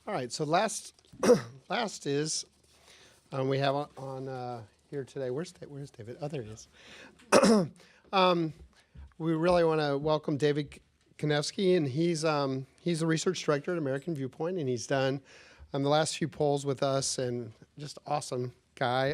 All right, so last is we have on here today. Where's David? Oh, there he is. We really want to welcome David Kanevsky, and he's the research director at American Viewpoint, and he's done the last few polls with us, and just awesome guy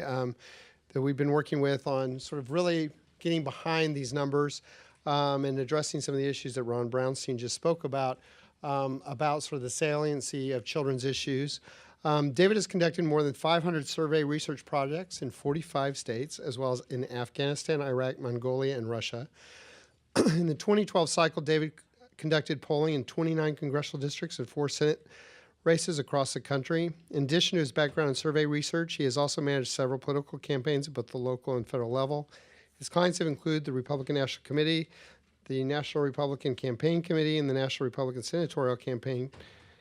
that we've been working with on sort of really getting behind these numbers and addressing some of the issues that Ron Brownstein just spoke about sort of the saliency of children's issues. David has conducted more than 500 survey research projects in 45 states, as well as in Afghanistan, Iraq, Mongolia, and Russia. In the 2012 cycle, David conducted polling in 29 congressional districts and 4 Senate races across the country. In addition to his background in survey research, he has also managed several political campaigns at both the local and federal level. His clients have included the Republican National Committee, the National Republican Campaign Committee, and the National Republican Senatorial Campaign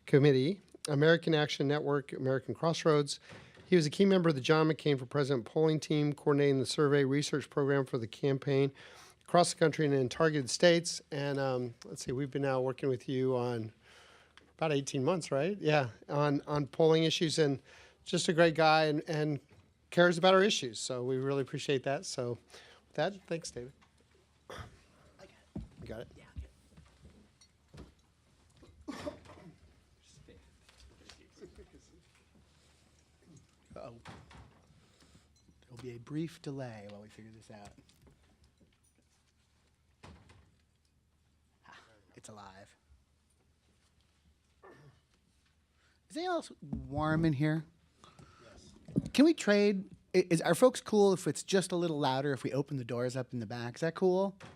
Committee, American Action Network, American Crossroads. He was a key member of the John McCain for President polling team, coordinating the survey research program for the campaign across the country and in targeted states. And let's see, we've been now working with you on about 18 months, right? Yeah, on polling issues, and just a great guy and cares about our issues. So we really appreciate that. So with that, thanks, David. You got it? Yeah. Uh-oh. There'll be a brief delay while we figure this out. It's alive. Is anyone else warm in here? Yes. Can we trade? Are folks cool if it's just a little louder if we open the doors up in the back? Is that cool? Sure.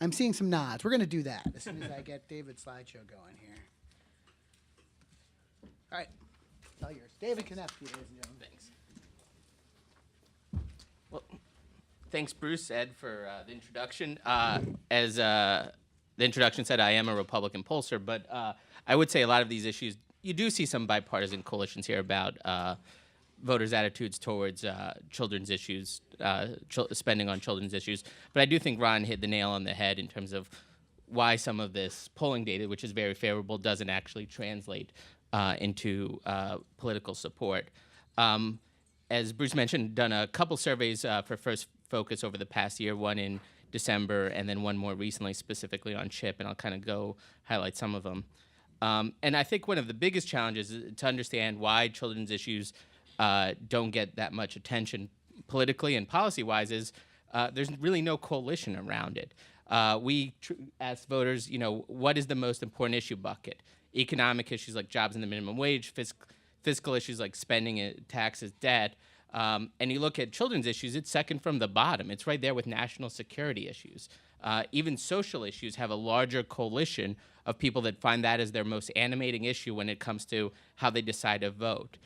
I'm seeing some nods. We're going to do that as soon as I get David's slideshow going here. All right. It's all yours. David Kanevsky, ladies and gentlemen. Thanks. Well, thanks, Bruce, Ed, for the introduction. As the introduction said, I am a Republican pollster, but I would say a lot of these issues, you do see some bipartisan coalitions here about voters' attitudes towards children's issues, spending on children's issues. But I do think Ron hit the nail on the head in terms of why some of this polling data, which is very favorable, doesn't actually translate into political support. As Bruce mentioned, done a couple surveys for First Focus over the past year, one in December and then one more recently specifically on CHIP, and I'll kind of go highlight some of them. And I think one of the biggest challenges to understand why children's issues don't get that much attention politically and policy-wise is there's really no coalition around it. We ask voters, what is the most important issue bucket? Economic issues like jobs and the minimum wage, fiscal issues like spending, taxes, debt. And you look at children's issues, it's second from the bottom. It's right there with national security issues. Even social issues have a larger coalition of people that find that as their most animating issue when it comes to how they decide to vote.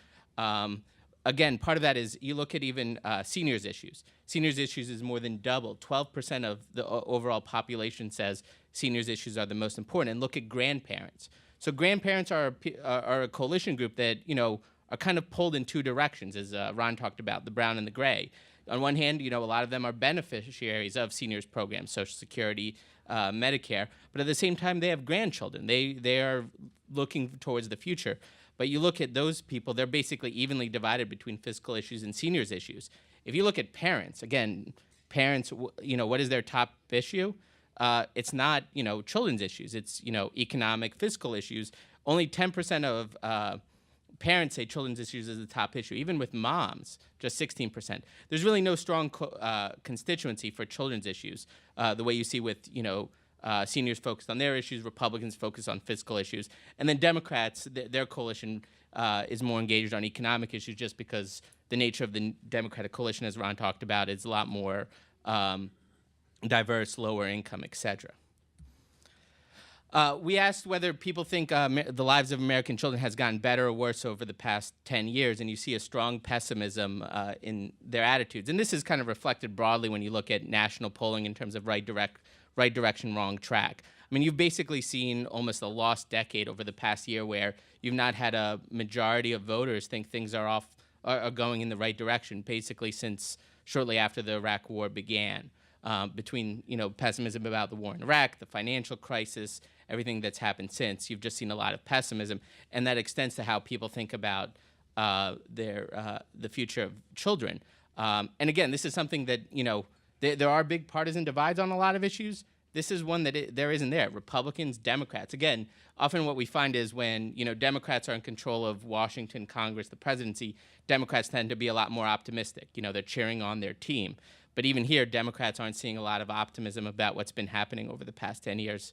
Again, part of that is you look at even seniors' issues. Seniors' issues is more than double. 12% of the overall population says seniors' issues are the most important. And look at grandparents. So grandparents are a coalition group that, are kind of pulled in two directions, as Ron talked about, the brown and the gray. On one hand, a lot of them are beneficiaries of seniors programs, Social Security, Medicare, but at the same time, they have grandchildren. They are looking towards the future. But you look at those people, they're basically evenly divided between fiscal issues and seniors issues. If you look at parents, again, parents, what is their top issue? It's not, children's issues. It's, economic, fiscal issues. Only 10% of parents say children's issues is the top issue. Even with moms, just 16%. There's really no strong constituency for children's issues, the way you see with, seniors focused on their issues, Republicans focus on fiscal issues, and then Democrats, their coalition is more engaged on economic issues just because the nature of the Democratic coalition, as Ron talked about, is a lot more diverse, lower income, et cetera. We asked whether people think the lives of American children has gotten better or worse over the past 10 years, and you see a strong pessimism in their attitudes. And this is kind of reflected broadly when you look at national polling in terms of right direction, wrong track. I mean, you've basically seen almost a lost decade over the past year where you've not had a majority of voters think things are going in the right direction, basically since shortly after the Iraq War began. between pessimism about the war in Iraq, the financial crisis, everything that's happened since. You've just seen a lot of pessimism, and that extends to how people think about the future of children. And again, this is something that there are big partisan divides on a lot of issues. This is one that there isn't there. Republicans, Democrats. Again, often what we find is when Democrats are in control of Washington, Congress, the presidency, Democrats tend to be a lot more optimistic. They're cheering on their team. But even here, Democrats aren't seeing a lot of optimism about what's been happening over the past 10 years.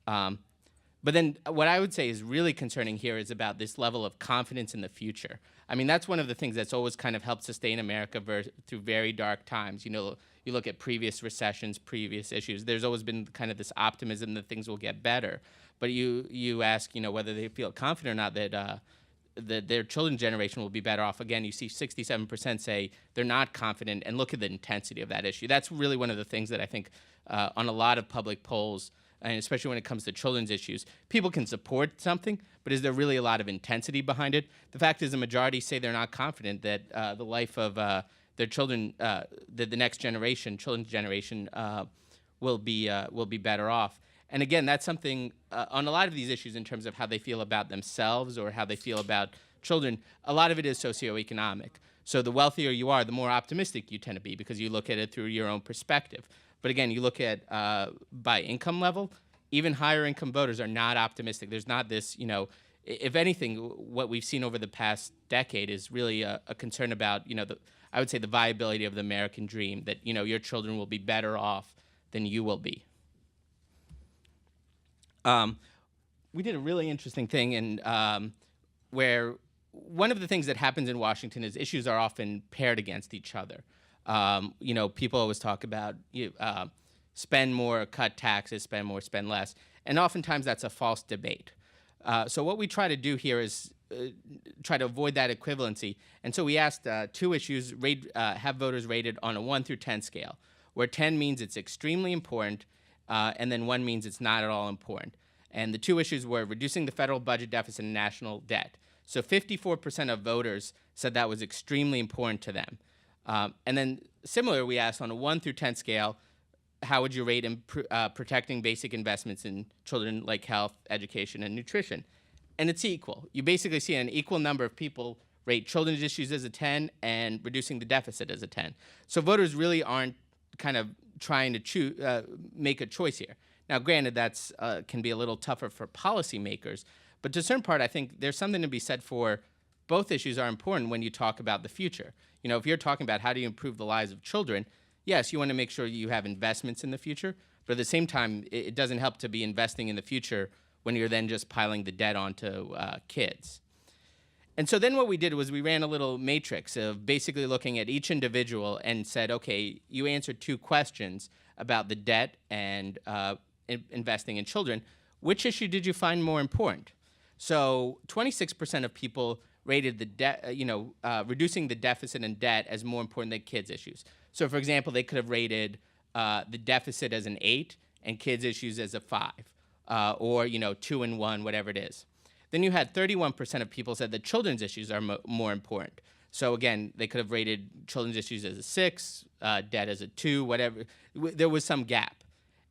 But then what I would say is really concerning here is about this level of confidence in the future. I mean, that's one of the things that's always kind of helped sustain America through very dark times. You look at previous recessions, previous issues. There's always been kind of this optimism that things will get better. But you ask, whether they feel confident or not that their children's generation will be better off. Again, you see 67% say they're not confident, and look at the intensity of that issue. That's really one of the things that I think on a lot of public polls, and especially when it comes to children's issues, people can support something, but is there really a lot of intensity behind it? The fact is the majority say they're not confident that the life of their children, that the next generation, children's generation, will be better off. And again, that's something on a lot of these issues in terms of how they feel about themselves or how they feel about children, a lot of it is socioeconomic. So the wealthier you are, the more optimistic you tend to be because you look at it through your own perspective. But again, you look at by income level, even higher income voters are not optimistic. There's not this, if anything, what we've seen over the past decade is really a concern about, I would say the viability of the American dream, that, your children will be better off than you will be. We did a really interesting thing where one of the things that happens in Washington is issues are often paired against each other. People always talk about spend more, cut taxes, spend more, spend less. And oftentimes that's a false debate. So what we try to do here is try to avoid that equivalency. And so we asked two issues, have voters rated on a 1 through 10 scale, where 10 means it's extremely important, and then 1 means it's not at all important. And the two issues were reducing the federal budget deficit and national debt. So 54% of voters said that was extremely important to them. And then similar, we asked on a 1 through 10 scale, how would you rate in protecting basic investments in children like health, education, and nutrition? And it's equal. You basically see an equal number of people rate children's issues as a 10 and reducing the deficit as a 10. So voters really aren't kind of trying to make a choice here. Now, granted, that's can be a little tougher for policymakers, but to a certain part, I think there's something to be said for both issues are important when you talk about the future. If you're talking about how do you improve the lives of children, yes, you want to make sure you have investments in the future, but at the same time, it doesn't help to be investing in the future when you're then just piling the debt onto kids. And so then what we did was we ran a little matrix of basically looking at each individual and said, okay, you answered 2 questions about the debt and investing in children. Which issue did you find more important? So 26% of people rated the debt, reducing the deficit and debt as more important than kids' issues. So, for example, they could have rated the deficit as an 8 and kids' issues as a 5, or 2 and 1, whatever it is. Then you had 31% of people said that children's issues are more important. So again, they could have rated children's issues as a 6, debt as a 2, whatever. There was some gap.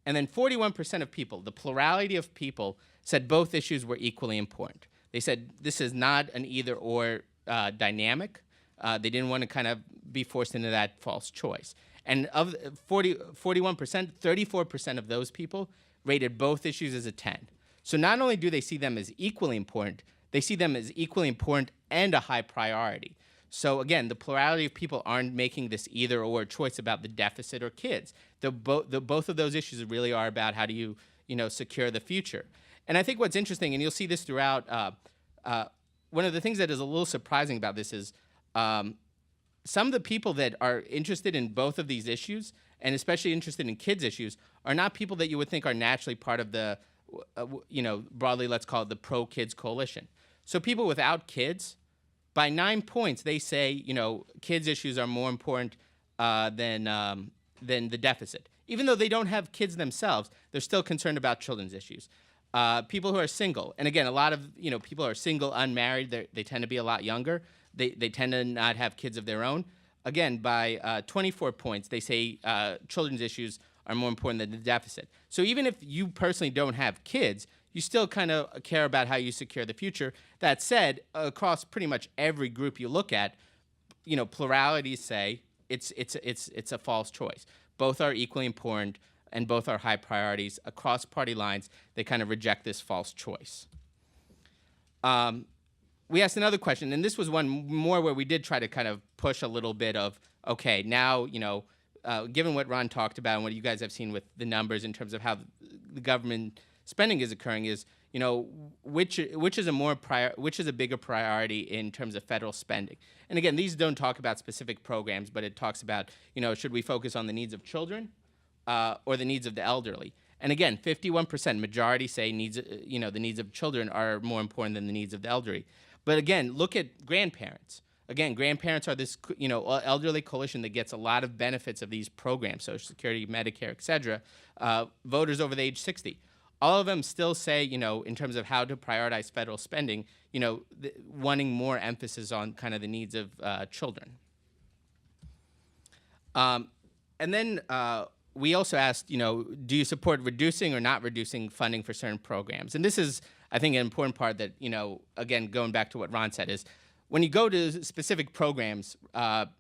And then 41% of people, the plurality of people, said both issues were equally important. They said this is not an either-or dynamic. They didn't want to kind of be forced into that false choice. And of 41%, 34% of those people rated both issues as a 10. So not only do they see them as equally important, they see them as equally important and a high priority. So again, the plurality of people aren't making this either-or choice about the deficit or kids. Both of those issues really are about how do you, secure the future. And I think what's interesting, and you'll see this throughout, one of the things that is a little surprising about this is some of the people that are interested in both of these issues, and especially interested in kids' issues, are not people that you would think are naturally part of the, broadly let's call it the pro-kids coalition. So people without kids, by 9 points, they say, kids' issues are more important than the deficit. Even though they don't have kids themselves, they're still concerned about children's issues. People who are single, and again, a lot of people are single, unmarried. They tend to be a lot younger. They tend to not have kids of their own. again, by 24 points, they say children's issues are more important than the deficit. So even if you personally don't have kids, you still kind of care about how you secure the future. That said, across pretty much every group you look at, pluralities say it's a false choice. Both are equally important, and both are high priorities. Across party lines, they kind of reject this false choice. We asked another question, and this was one more where we did try to kind of push a little bit of, okay, now, given what Ron talked about and what you guys have seen with the numbers in terms of how the government spending is occurring, is which is a bigger priority in terms of federal spending? And again, these don't talk about specific programs, but it talks about should we focus on the needs of children or the needs of the elderly? And again, 51% majority say the needs of children are more important than the needs of the elderly. But again, look at grandparents. Again, grandparents are this elderly coalition that gets a lot of benefits of these programs, Social Security, Medicare, et cetera. Voters over the age 60. All of them still say, in terms of how to prioritize federal spending, wanting more emphasis on kind of the needs of children. And then we also asked, do you support reducing or not reducing funding for certain programs? And this is, I think, an important part that, again, going back to what Ron said, is when you go to specific programs,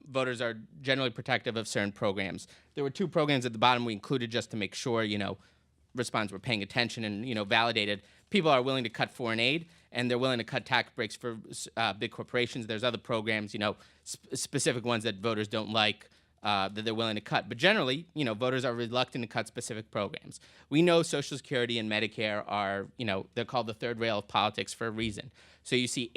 voters are generally protective of certain programs. There were 2 programs at the bottom we included just to make sure, respondents were paying attention and, validated. People are willing to cut foreign aid, and they're willing to cut tax breaks for big corporations. There's other programs, specific ones that voters don't like, that they're willing to cut. But generally, voters are reluctant to cut specific programs. We know Social Security and Medicare are, they're called the third rail of politics for a reason. So you see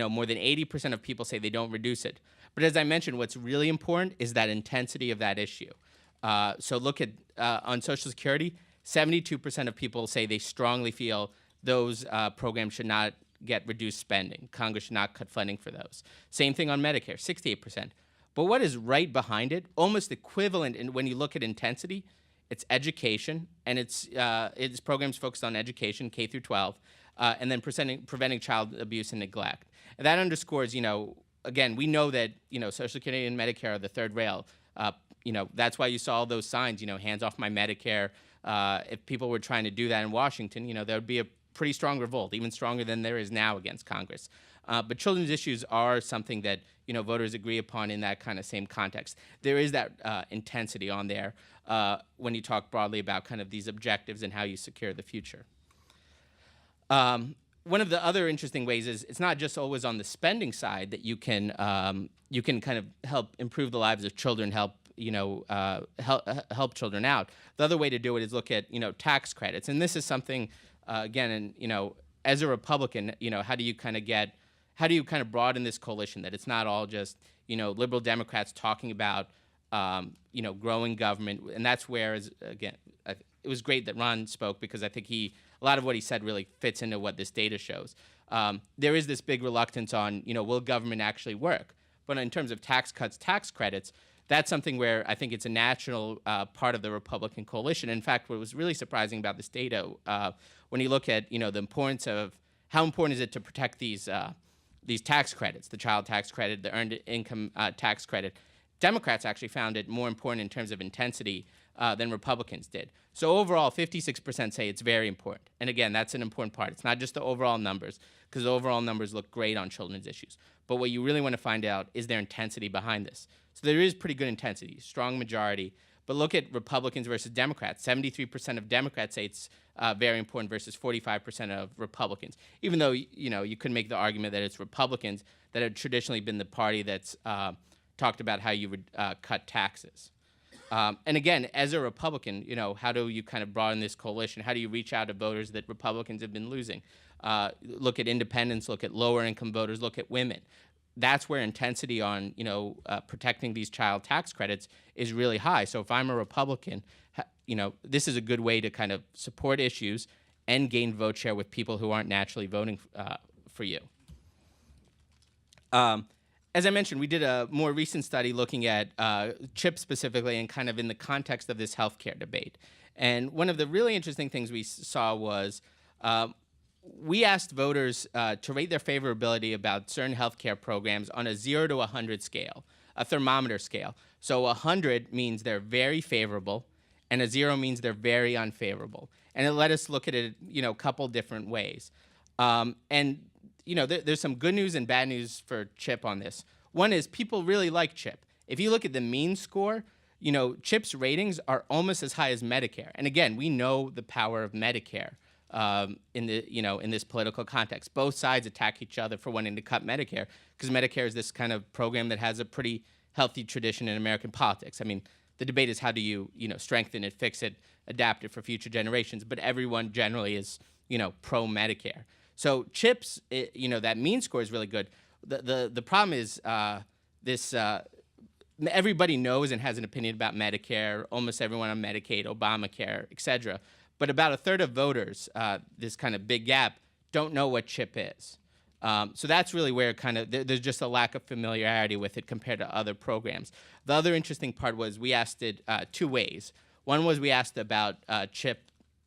more than 80% of people say they don't reduce it. But as I mentioned, what's really important is that intensity of that issue. So look at, on Social Security, 72% of people say they strongly feel those programs should not get reduced spending. Congress should not cut funding for those. Same thing on Medicare, 68%. But what is right behind it, almost equivalent when you look at intensity, it's education, and it's programs focused on education, K through 12, and then preventing child abuse and neglect. And that underscores, again, we know that, Social Security and Medicare are the third rail. That's why you saw all those signs, hands off my Medicare. If people were trying to do that in Washington, there would be a pretty strong revolt, even stronger than there is now against Congress. But children's issues are something that voters agree upon in that kind of same context. There is that intensity on there when you talk broadly about kind of these objectives and how you secure the future. One of the other interesting ways is it's not just always on the spending side that you can kind of help improve the lives of children, help children out. The other way to do it is look at tax credits, and this is something again, and as a Republican, how do you kind of broaden this coalition that it's not all just liberal Democrats talking about growing government, and that's where again it was great that Ron spoke, because I think a lot of what he said really fits into what this data shows. There is this big reluctance on will government actually work, but in terms of tax cuts, tax credits, that's something where I think it's a natural part of the Republican coalition. In fact, what was really surprising about this data, when you look at the importance of how important is it to protect these tax credits, the child tax credit, the earned income tax credit, Democrats actually found it more important in terms of intensity than Republicans did. So overall, 56% say it's very important. And again, that's an important part. It's not just the overall numbers, because the overall numbers look great on children's issues. But what you really want to find out is their intensity behind this. So there is pretty good intensity, strong majority. But look at Republicans versus Democrats. 73% of Democrats say it's very important versus 45% of Republicans. Even though you could make the argument that it's Republicans that have traditionally been the party that's talked about how you would cut taxes. And again, as a Republican, how do you kind of broaden this coalition? How do you reach out to voters that Republicans have been losing? Look at independents, look at lower income voters, look at women. That's where intensity on protecting these child tax credits is really high. So if I'm a Republican, this is a good way to kind of support issues and gain vote share with people who aren't naturally voting for you. As I mentioned, we did a more recent study looking at CHIP specifically and kind of in the context of this healthcare debate. And one of the really interesting things we saw was we asked voters to rate their favorability about certain healthcare programs on a 0 to 100 scale. a thermometer scale. So 100 means they're very favorable, and a 0 means they're very unfavorable. And it let us look at it, a couple different ways. And there's some good news and bad news for CHIP on this. One is people really like CHIP. If you look at the mean score, CHIP's ratings are almost as high as Medicare. And again, we know the power of Medicare in this political context. Both sides attack each other for wanting to cut Medicare because Medicare is this kind of program that has a pretty healthy tradition in American politics. I mean, the debate is how do you, strengthen it, fix it, adapt it for future generations. But everyone generally is, pro-Medicare. So CHIP's, that mean score is really good. The problem is everybody knows and has an opinion about Medicare, almost everyone on Medicaid, Obamacare, et cetera. But about a third of voters, this kind of big gap, don't know what CHIP is. So that's really where there's just a lack of familiarity with it compared to other programs. The other interesting part was we asked it two ways. One was we asked about CHIP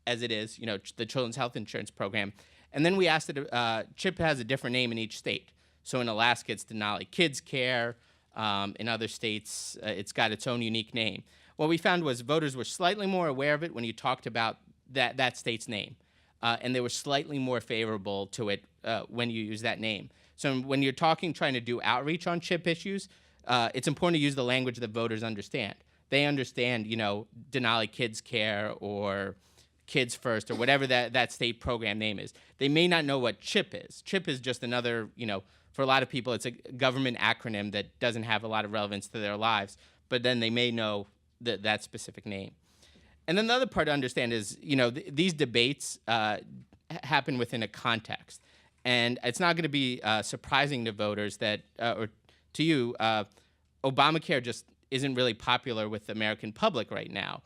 as it is, the Children's Health Insurance Program. And then we asked it, CHIP has a different name in each state. So in Alaska, it's Denali Kids Care. In other states, it's got its own unique name. What we found was voters were slightly more aware of it when you talked about that state's name. And they were slightly more favorable to it when you use that name. So when you're trying to do outreach on CHIP issues, it's important to use the language that voters understand. They understand, Denali Kids Care or Kids First or whatever that state program name is. They may not know what CHIP is. CHIP is just another, for a lot of people, it's a government acronym that doesn't have a lot of relevance to their lives, but then they may know that specific name. And then the other part to understand is, these debates happen within a context. And it's not going to be surprising to voters that, or to you, Obamacare just isn't really popular with the American public right now.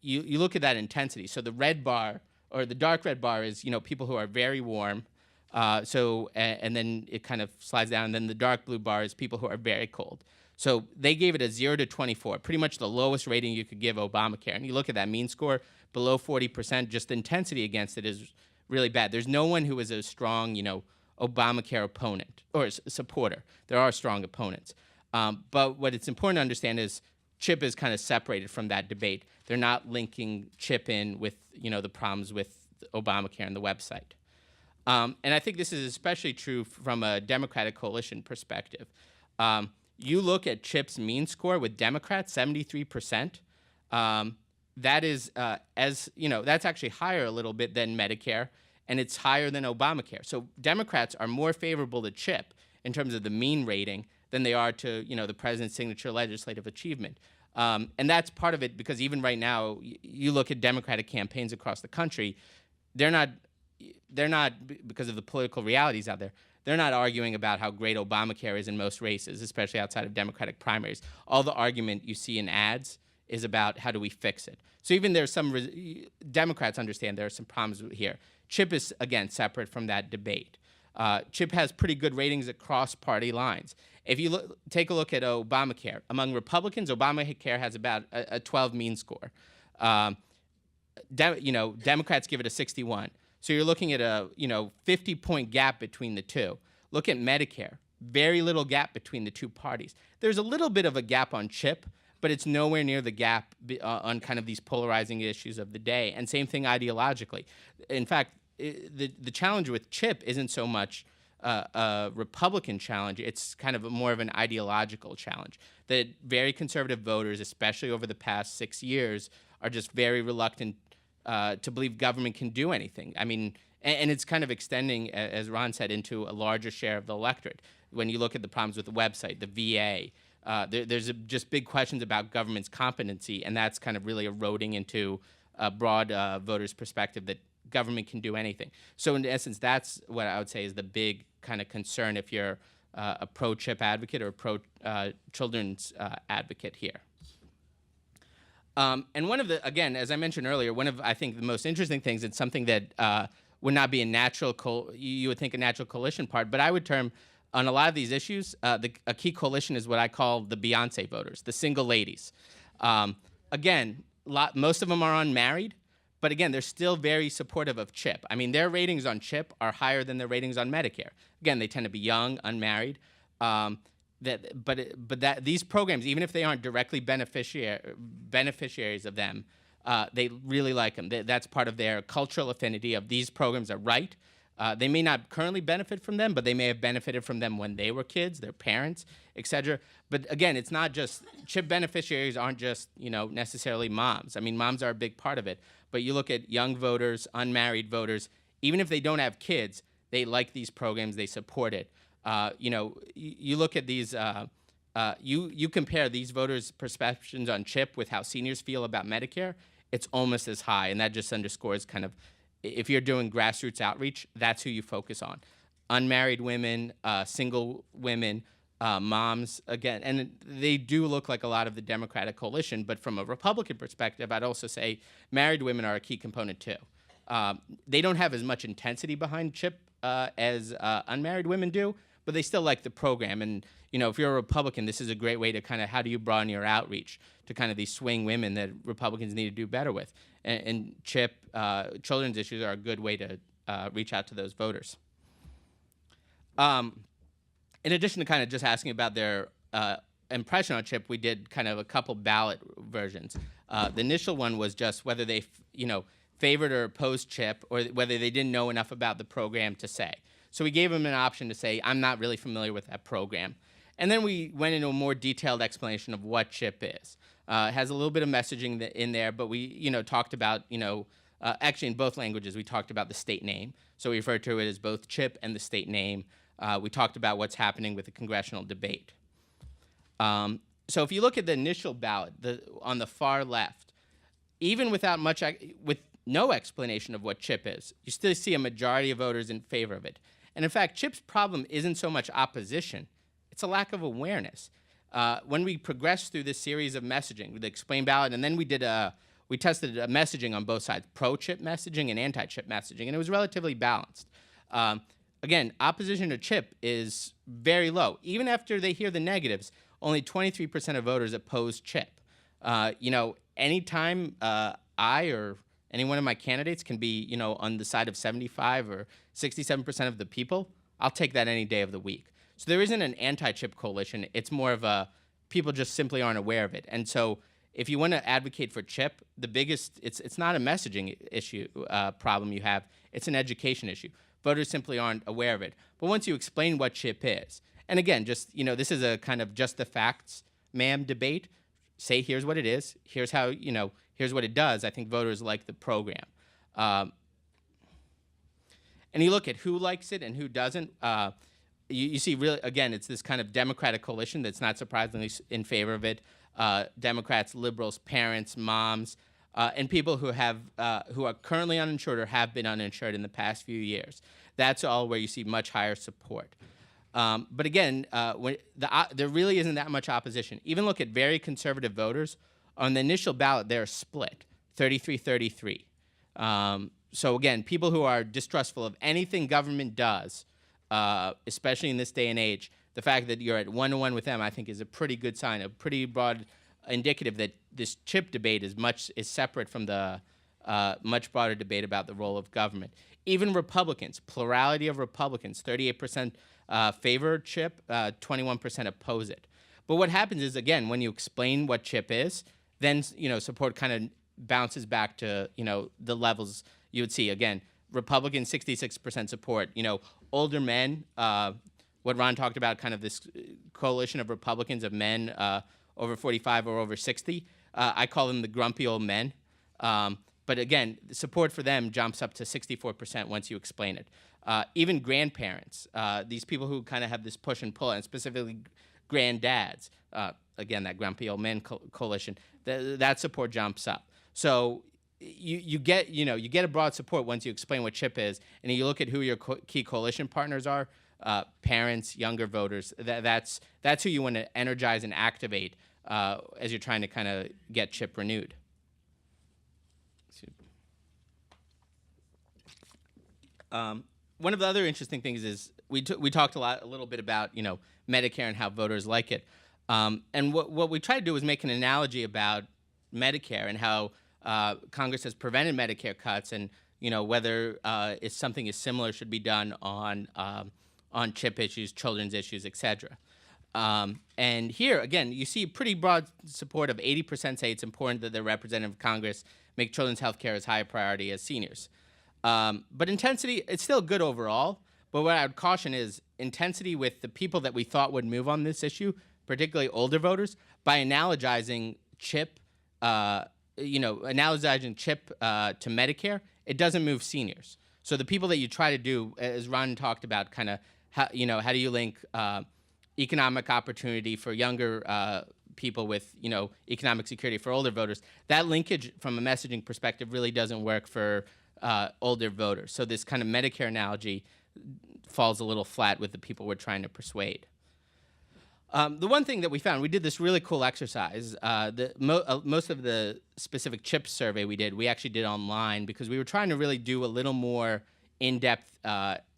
You look at that intensity. So the red bar, or the dark red bar is, people who are very warm. And then it kind of slides down. And then the dark blue bar is people who are very cold. So they gave it a 0 to 24, pretty much the lowest rating you could give Obamacare. And you look at that mean score, below 40%, just the intensity against it is really bad. There's no one who is a strong, Obamacare opponent or supporter. There are strong opponents. But what it's important to understand is CHIP is kind of separated from that debate. They're not linking CHIP in with, the problems with Obamacare and the website. And I think this is especially true from a Democratic coalition perspective. You look at CHIP's mean score with Democrats, 73%. That is, that's actually higher a little bit than Medicare, and it's higher than Obamacare. So Democrats are more favorable to CHIP in terms of the mean rating than they are to, the president's signature legislative achievement. And that's part of it because even right now, you look at Democratic campaigns across the country, they're not, because of the political realities out there, they're not arguing about how great Obamacare is in most races, especially outside of Democratic primaries. All the argument you see in ads is about how do we fix it. So even there's some Democrats understand there are some problems here. CHIP is, again, separate from that debate. CHIP has pretty good ratings across party lines. If you take a look at Obamacare, among Republicans, Obamacare has about a 12 mean score. Democrats give it a 61. So you're looking at a 50-point gap between the two. Look at Medicare, very little gap between the two parties. There's a little bit of a gap on CHIP, but it's nowhere near the gap on kind of these polarizing issues of the day. And same thing ideologically. In fact, the challenge with CHIP isn't so much a Republican challenge. It's kind of more of an ideological challenge that very conservative voters, especially over the past 6 years, are just very reluctant to believe government can do anything. I mean, and it's kind of extending, as Ron said, into a larger share of the electorate. When you look at the problems with the website, the VA, there's just big questions about government's competency, and that's kind of really eroding into a broad voters' perspective that government can do anything. So in essence, that's what I would say is the big kind of concern if you're a pro-CHIP advocate or a pro-children's advocate here. And one of the, again, as I mentioned earlier, one of, I think, the most interesting things, it's something that would not be a natural, you would think a natural coalition part, but I would term, on a lot of these issues, a key coalition is what I call the Beyonce voters, the single ladies. Again, most of them are unmarried, but again, they're still very supportive of CHIP. I mean, their ratings on CHIP are higher than their ratings on Medicare. Again, they tend to be young, unmarried. that these programs, even if they aren't directly beneficiaries of them, they really like them. That's part of their cultural affinity of these programs are right. They may not currently benefit from them, but they may have benefited from them when they were kids, their parents, etc. But again, it's not just CHIP beneficiaries aren't just necessarily moms. I mean, moms are a big part of it. But you look at young voters, unmarried voters, even if they don't have kids, they like these programs, they support it. You look at these. You compare these voters' perceptions on CHIP with how seniors feel about Medicare. It's almost as high, and that just underscores kind of, if you're doing grassroots outreach, that's who you focus on. Unmarried women, single women, moms, again, and they do look like a lot of the Democratic coalition, but from a Republican perspective, I'd also say married women are a key component too. They don't have as much intensity behind CHIP as unmarried women do, but they still like the program. And if you're a Republican, this is a great way to kind of, how do you broaden your outreach to kind of these swing women that Republicans need to do better with? And CHIP, children's issues are a good way to reach out to those voters. In addition to kind of just asking about their impression on CHIP, we did kind of a couple ballot versions. The initial one was just whether they, favored or opposed CHIP, or whether they didn't know enough about the program to say. So we gave them an option to say, I'm not really familiar with that program. And then we went into a more detailed explanation of what CHIP is. It has a little bit of messaging in there, but we, talked about, actually in both languages, we talked about the state name. So we referred to it as both CHIP and the state name. We talked about what's happening with the congressional debate. So if you look at the initial ballot, on the far left, even without with no explanation of what CHIP is, you still see a majority of voters in favor of it. And in fact, CHIP's problem isn't so much opposition, it's a lack of awareness. When we progressed through this series of messaging, the explain ballot, and then we tested messaging on both sides, pro-CHIP messaging and anti-CHIP messaging, and it was relatively balanced. Again, opposition to CHIP is very low. Even after they hear the negatives, only 23% of voters oppose CHIP. Anytime I or any one of my candidates can be, on the side of 75 or 67% of the people, I'll take that any day of the week. So there isn't an anti-CHIP coalition. It's more of a, people just simply aren't aware of it. And so if you want to advocate for CHIP, the biggest, it's not a messaging issue, problem you have, it's an education issue. Voters simply aren't aware of it. But once you explain what CHIP is, and again, just, this is a kind of just the facts, ma'am debate, say here's what it is, here's how, here's what it does, I think voters like the program. And you look at who likes it and who doesn't. You see, really, again, it's this kind of Democratic coalition that's not surprisingly in favor of it. Democrats, liberals, parents, moms, and people who are currently uninsured or have been uninsured in the past few years. That's all where you see much higher support. But again, there really isn't that much opposition. Even look at very conservative voters. On the initial ballot, they're split, 33-33. So again, people who are distrustful of anything government does, especially in this day and age, the fact that you're at 1-to-1 with them, I think, is a pretty good sign, a pretty broad indicative that this CHIP debate is separate from the much broader debate about the role of government. Even Republicans, plurality of Republicans, 38% favor CHIP, 21% oppose it. But what happens is, again, when you explain what CHIP is, then support kind of bounces back to the levels you would see. Again, Republicans 66% support. Older men. What Ron talked about, kind of this coalition of Republicans of men over 45 or over 60. I call them the grumpy old men. But again, the support for them jumps up to 64% once you explain it. Even grandparents, these people who kind of have this push and pull, and specifically granddads, again, that grumpy old men coalition, that support jumps up. So you get a broad support once you explain what CHIP is, and you look at who your key coalition partners are, parents, younger voters. That's who you want to energize and activate as you're trying to kind of get CHIP renewed. One of the other interesting things is we talked a little bit about Medicare and how voters like it, and what we tried to do was make an analogy about Medicare and how Congress has prevented Medicare cuts, and whether if something is similar should be done on CHIP issues, children's issues, etc. And here, again, you see pretty broad support of 80% say it's important that the representative of Congress make children's health care as high a priority as seniors. But intensity, it's still good overall. But what I would caution is intensity with the people that we thought would move on this issue, particularly older voters, by analogizing CHIP, to Medicare, it doesn't move seniors. So the people that you try to do, as Ron talked about, kind of, how do you link economic opportunity for younger people with, economic security for older voters, that linkage from a messaging perspective really doesn't work for older voters. So this kind of Medicare analogy falls a little flat with the people we're trying to persuade. The one thing that we found, we did this really cool exercise. Most of the specific CHIP survey we actually did online because we were trying to really do a little more in-depth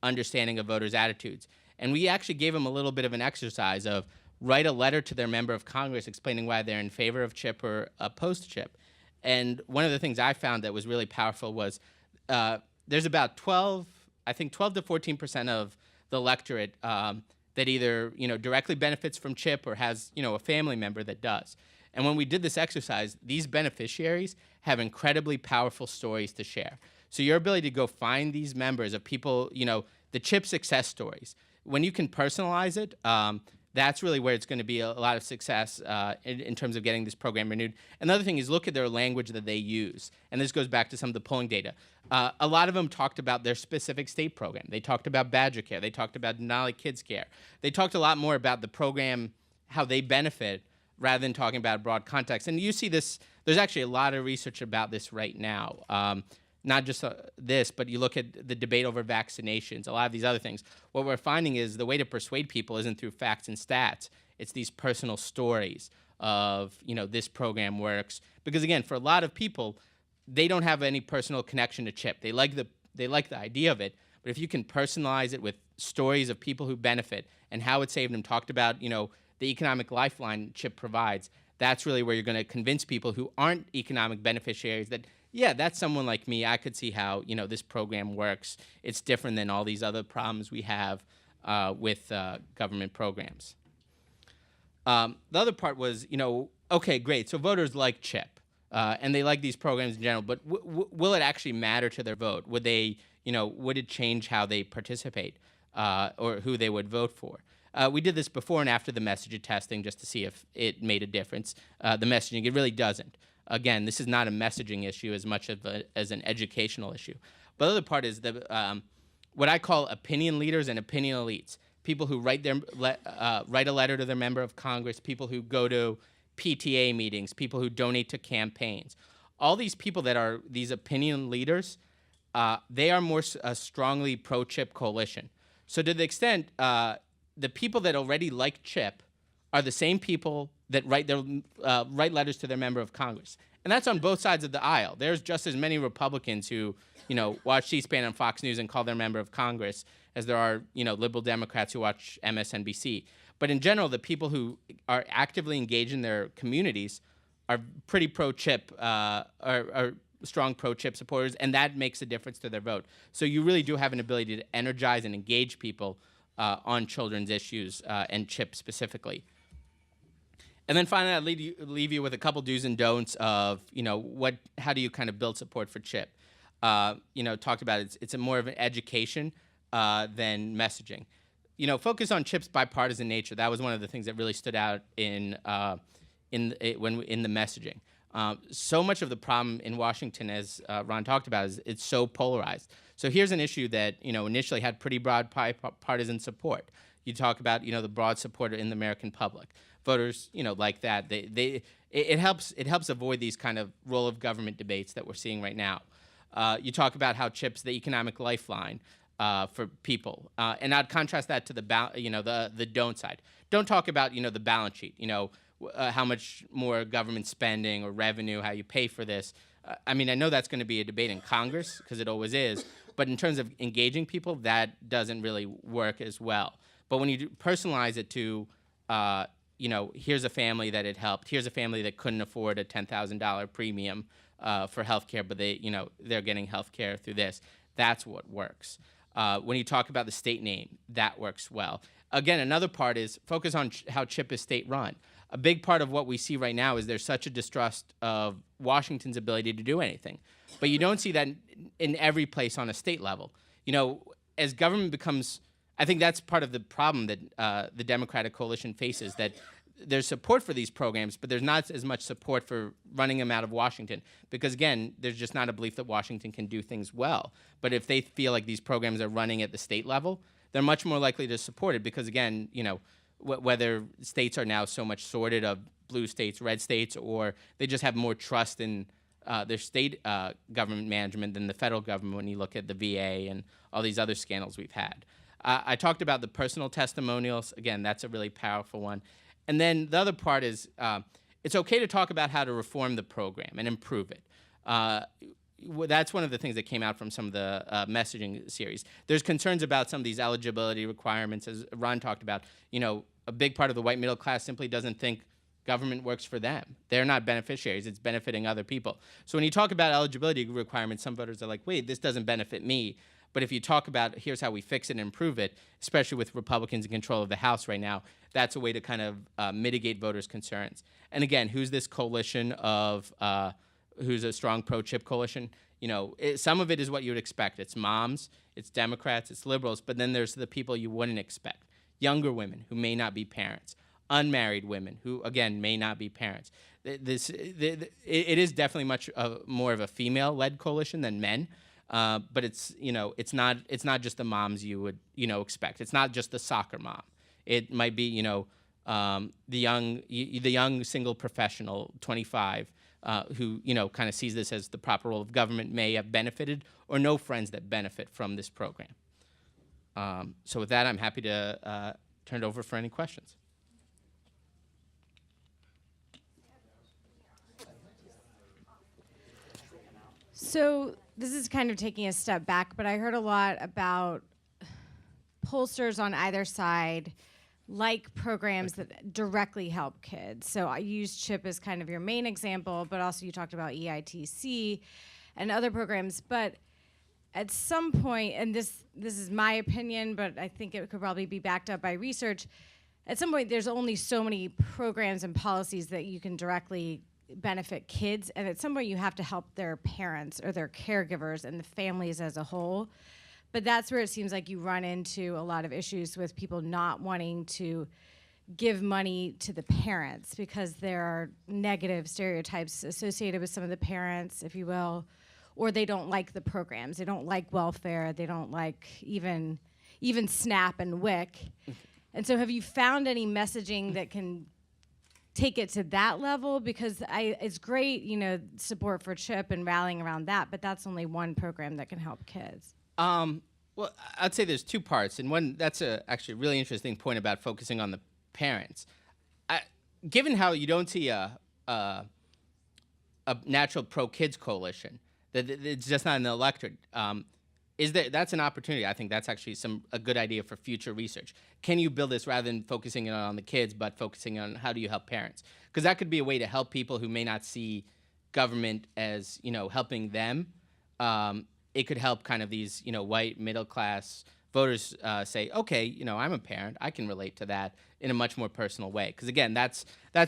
understanding of voters' attitudes. And we actually gave them a little bit of an exercise of write a letter to their member of Congress explaining why they're in favor of CHIP or opposed to CHIP. And one of the things I found that was really powerful was there's about 12 to 14% of the electorate that either directly benefits from CHIP or has a family member that does. And when we did this exercise, these beneficiaries have incredibly powerful stories to share. So your ability to go find these members of people, the CHIP success stories, when you can personalize it, that's really where it's going to be a lot of success in terms of getting this program renewed. Another thing is look at their language that they use. And this goes back to some of the polling data. A lot of them talked about their specific state program. They talked about Badger Care. They talked about Denali Kids Care. They talked a lot more about the program, how they benefit, rather than talking about broad context. And you see this, there's actually a lot of research about this right now. Not just this, but you look at the debate over vaccinations, a lot of these other things. What we're finding is the way to persuade people isn't through facts and stats. It's these personal stories of, this program works. Because again, for a lot of people, they don't have any personal connection to CHIP. They like the idea of it, but if you can personalize it with stories of people who benefit and how it saved them, talked about, the economic lifeline CHIP provides, that's really where you're going to convince people who aren't economic beneficiaries that, yeah, that's someone like me. I could see how, this program works. It's different than all these other problems we have with government programs. The other part was, okay, great. So voters like CHIP, and they like these programs in general, but will it actually matter to their vote? Would they, would it change how they participate or who they would vote for? We did this before and after the message testing just to see if it made a difference. The messaging, it really doesn't. Again, this is not a messaging issue as much as an educational issue. But the other part is what I call opinion leaders and opinion elites, people who write a letter to their member of Congress, people who go to PTA meetings, people who donate to campaigns. All these people that are these opinion leaders, they are more strongly pro-CHIP coalition. So to the extent the people that already like CHIP are the same people that write letters to their member of Congress. And that's on both sides of the aisle. There's just as many Republicans who, watch C-SPAN and Fox News and call their member of Congress as there are, liberal Democrats who watch MSNBC. But in general, the people who are actively engaged in their communities are pretty pro-CHIP, are strong pro-CHIP supporters, and that makes a difference to their vote. So you really do have an ability to energize and engage people on children's issues and CHIP specifically. And then finally, I'd leave you with a couple do's and don'ts of, how do you kind of build support for CHIP? Talked about it's a more of an education than messaging. Focus on CHIP's bipartisan nature. That was one of the things that really stood out in the messaging. So much of the problem in Washington, as Ron talked about, is it's so polarized. So here's an issue that initially had pretty broad bipartisan support. You talk about the broad support in the American public. Voters like that. It helps avoid these kind of role of government debates that we're seeing right now. You talk about how CHIP's the economic lifeline for people, and I'd contrast that to the don't side. Don't talk about the balance sheet. How much more government spending or revenue, how you pay for this. I know that's going to be a debate in Congress because it always is. But in terms of engaging people, that doesn't really work as well. But when you personalize it to, here's a family that it helped. Here's a family that couldn't afford a $10,000 premium for healthcare, but they're getting healthcare through this. That's what works. When you talk about the state name, that works well. again, another part is focus on how CHIP is state-run. A big part of what we see right now is there's such a distrust of Washington's ability to do anything. But you don't see that in every place on a state level. You know, as government becomes, I think that's part of the problem that the Democratic coalition faces, that there's support for these programs, but there's not as much support for running them out of Washington. Because again, there's just not a belief that Washington can do things well. But if they feel like these programs are running at the state level, they're much more likely to support it because again, you know, whether states are now so much sorted of blue states, red states, or they just have more trust in their state government management than the federal government when you look at the VA and all these other scandals we've had. I talked about the personal testimonials. Again, that's a really powerful one. And then the other part is it's okay to talk about how to reform the program and improve it. That's one of the things that came out from some of the messaging series. There's concerns about some of these eligibility requirements, as Ron talked about. You know, a big part of the white middle class simply doesn't think government works for them. They're not beneficiaries. It's benefiting other people. So when you talk about eligibility requirements, some voters are like, wait, this doesn't benefit me. But if you talk about here's how we fix it and improve it, especially with Republicans in control of the House right now, that's a way to kind of mitigate voters' concerns. And again, who's this coalition of who's a strong pro-chip coalition? You know, some of it is what you would expect. It's moms, it's Democrats, it's liberals, but then there's the people you wouldn't expect. Younger women who may not be parents, unmarried women who, again, may not be parents. It is definitely much more of a female-led coalition than men, but it's, you know, it's not just the moms you would, you know, expect. It's not just the soccer mom. It might be, you know, the young single professional, 25, who, you know, kind of sees this as the proper role of government, may have benefited, or no friends that benefit from this program. So with that, I'm happy to turn it over for any questions. So this is kind of taking a step back, but I heard a lot about pollsters on either side like programs that directly help kids. So I used CHIP as kind of your main example, but also you talked about EITC and other programs. But at some point, and this is my opinion, but I think it could probably be backed up by research, at some point there's only so many programs and policies that you can directly benefit kids, and at some point you have to help their parents or their caregivers and the families as a whole. But that's where it seems like you run into a lot of issues with people not wanting to give money to the parents because there are negative stereotypes associated with some of the parents, if you will, or they don't like the programs. They don't like welfare. They don't like even SNAP and WIC. And so have you found any messaging that can take it to that level? Because it's great, you know, support for CHIP and rallying around that, but that's only one program that can help kids. Well, I'd say there's two parts, and one that's actually a really interesting point about focusing on the parents. Given how you don't see a natural pro-kids coalition, that it's just not in the electorate, that's an opportunity. I think that's actually a good idea for future research. Can you build this rather than focusing on the kids, but focusing on how do you help parents? Because that could be a way to help people who may not see government as, you know, helping them. It could help kind of these, you know, white middle class voters say, okay, you know, I'm a parent, I can relate to that in a much more personal way. Because again, that's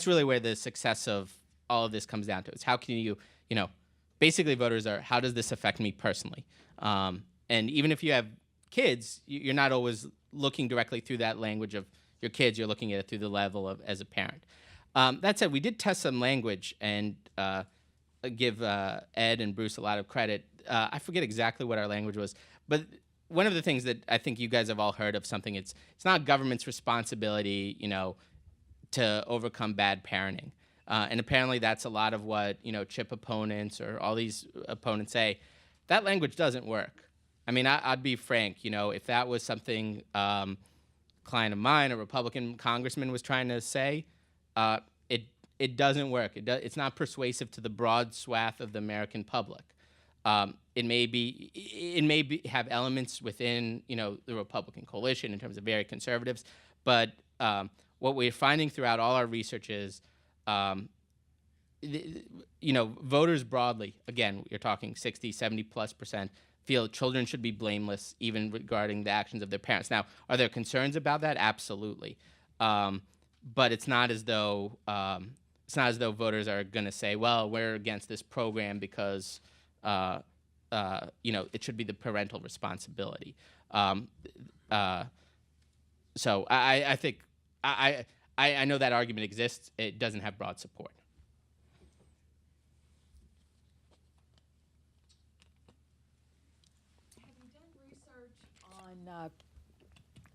really where the success of all of this comes down to. It's how can you, you know, basically voters are, how does this affect me personally? And even if you have kids, you're not always looking directly through that language of your kids. You're looking at it through the level of as a parent. That said, we did test some language and give Ed and Bruce a lot of credit. I forget exactly what our language was, but one of the things that I think you guys have all heard of something, it's not government's responsibility, you know, to overcome bad parenting. And apparently that's a lot of what, you know, CHIP opponents or all these opponents say. That language doesn't work. I mean, I'd be frank, you know, if that was something client of mine, a Republican congressman was trying to say, it doesn't work. It's not persuasive to the broad swath of the American public. It may have elements within, you know, the Republican coalition in terms of very conservatives, but what we're finding throughout all our research is, you know, voters broadly, again, you're talking 60, 70+%, feel children should be blameless even regarding the actions of their parents. Now, are there concerns about that? Absolutely. But it's not as though voters are going to say, well, we're against this program because it should be the parental responsibility. So I think I know that argument exists. It doesn't have broad support.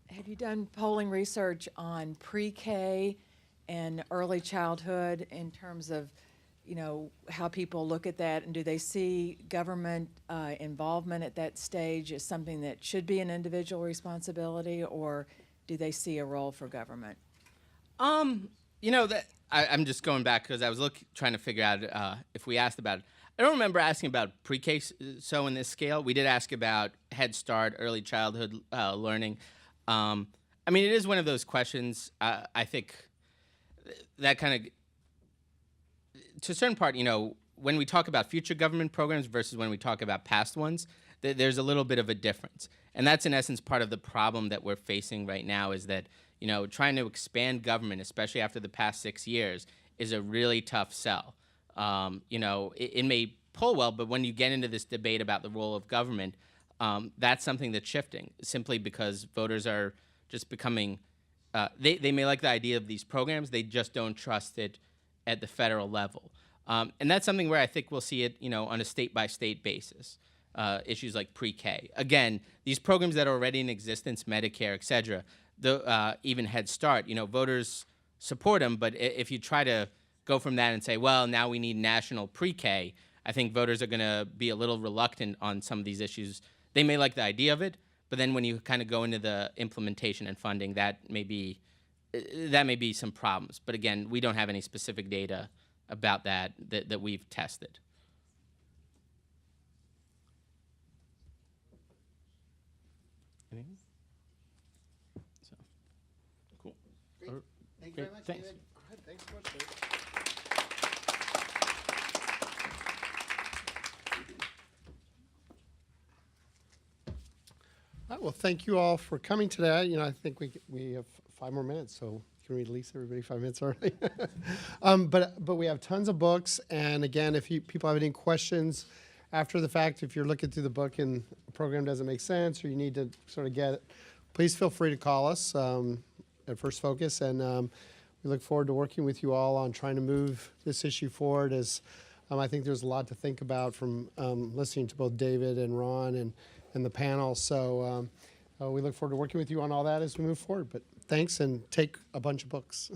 Have you done polling research on pre-K and early childhood in terms of, how people look at that, and do they see government involvement at that stage as something that should be an individual responsibility, or do they see a role for government? I'm just going back because I was trying to figure out if we asked about it. I don't remember asking about pre-K so in this scale. We did ask about Head Start, early childhood learning. It is one of those questions. I think that kind of, to a certain part, when we talk about future government programs versus when we talk about past ones, there's a little bit of a difference. And that's in essence part of the problem that we're facing right now is that, trying to expand government, especially after the past 6 years, is a really tough sell. It may pull well, but when you get into this debate about the role of government, that's something that's shifting simply because voters are just becoming, they may like the idea of these programs, they just don't trust it at the federal level. And that's something where I think we'll see it, on a state-by-state basis, issues like pre-K. Again, these programs that are already in existence, Medicare, et cetera, even Head Start, voters support them, but if you try to go from that and say, well, now we need national pre-K, I think voters are going to be a little reluctant on some of these issues. They may like the idea of it, but then when you kind of go into the implementation and funding, that may be some problems. But again, we don't have any specific data about that we've tested. Anything? So, cool. Great. Thank you very much, Thanks. David. All right, thanks so much, Dave. All right, well, thank you all for coming today. I think we have 5 more minutes, so can we release everybody 5 minutes early? But we have tons of books, and again, if people have any questions after the fact, if you're looking through the book and the program doesn't make sense or you need to sort of get it, please feel free to call us at First Focus, and we look forward to working with you all on trying to move this issue forward. As I think there's a lot to think about from listening to both David and Ron and the panel. So we look forward to working with you on all that as we move forward. But thanks, and take a bunch of books.